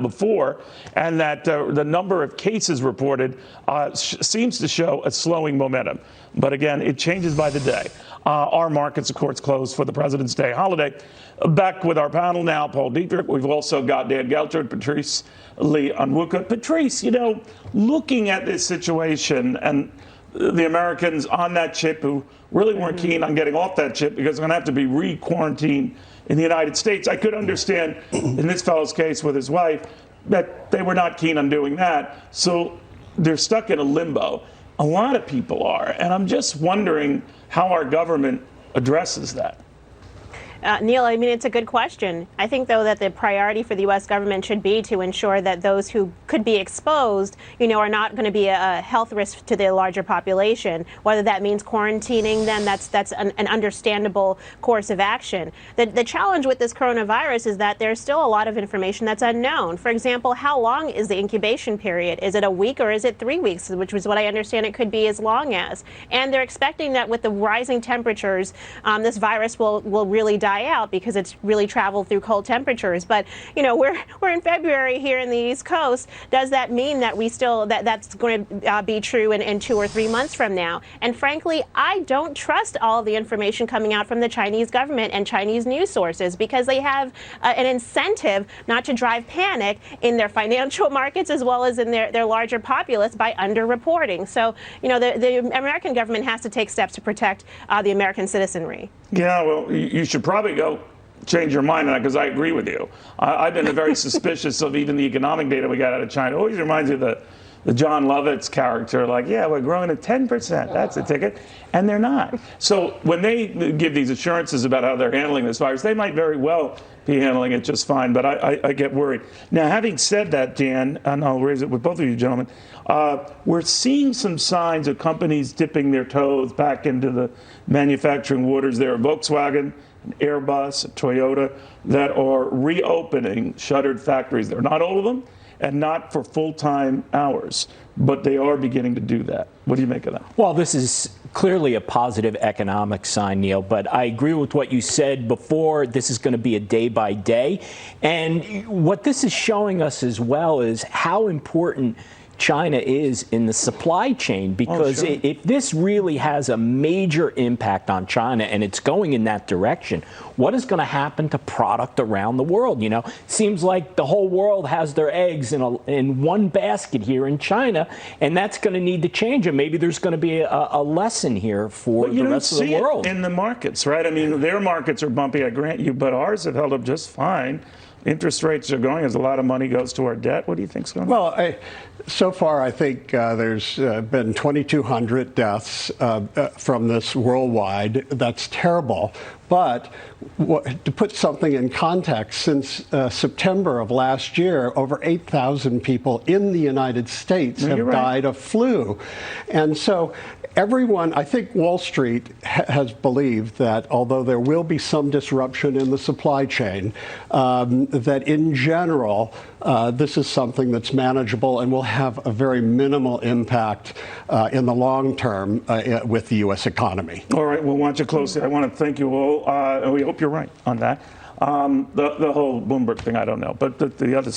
before, and that the number of cases reported seems to show a slowing momentum. But again, it changes by the day. Our markets, of course, closed for the President's Day holiday. Back with our panel now, Paul Dietrich. We've also got Dan Geltner, Patrice Lee Onwuka. Patrice, looking at this situation and the Americans on that ship who really weren't keen on getting off that ship because they're going to have to be re-quarantined in the United States. I could understand in this fellow's case with his wife that they were not keen on doing that. So they're stuck in a limbo. A lot of people are. And I'm just wondering how our government addresses that. Neil, I mean, it's a good question. I think, though, that the priority for the U.S. government should be to ensure that those who could be exposed, are not going to be a health risk to the larger population. Whether that means quarantining them, that's an understandable course of action. The challenge with this coronavirus is that there's still a lot of information that's unknown. For example, how long is the incubation period? Is it a week or is it 3 weeks, which was what I understand it could be as long as? And they're expecting that with the rising temperatures, this virus will really die out because it's really traveled through cold temperatures. But we're in February here in the East Coast. Does that mean that that's going to be true in 2 or 3 months from now? And frankly, I don't trust all of the information coming out from the Chinese government and Chinese news sources because they have an incentive not to drive panic in their financial markets as well as in their larger populace by underreporting. So the American government has to take steps to protect the American citizenry. Yeah, well, you should probably go change your mind on that because I agree with you. I've been very suspicious of even the economic data we got out of China. It always reminds me of the John Lovitz character, like, yeah, we're growing at 10%. That's a ticket. And they're not. So when they give these assurances about how they're handling this virus, they might very well be handling it just fine. But I get worried. Now, having said that, Dan, and I'll raise it with both of you gentlemen, we're seeing some signs of companies dipping their toes back into the manufacturing waters. There are Volkswagen, Airbus, Toyota that are reopening shuttered factories. They're not all of them, and not for full-time hours, but they are beginning to do that. What do you make of that? Well, this is clearly a positive economic sign, Neil, but I agree with what you said before. This is going to be a day by day. And what this is showing us as well is how important China is in the supply chain, because if this really has a major impact on China and it's going in that direction, what is going to happen to product around the world? Seems like the whole world has their eggs in one basket here in China, and that's going to need to change. And maybe there's going to be a lesson here for the rest of the world. In the markets, right? I mean, their markets are bumpy, I grant you, but ours have held up just fine. Interest rates are going as a lot of money goes to our debt. What do you think's going on? Well, so far, I think there's been 2,200 deaths from this worldwide. That's terrible. But to put something in context, since September of last year, over 8,000 people in the United States have died of flu. And so everyone, I think Wall Street has believed that although there will be some disruption in the supply chain, that in general, this is something that's manageable and will have a very minimal impact in the long term with the U.S. economy. All right, we'll watch it closely. I want to thank you all. And we hope you're right on that. The whole Bloomberg thing, I don't know. But the other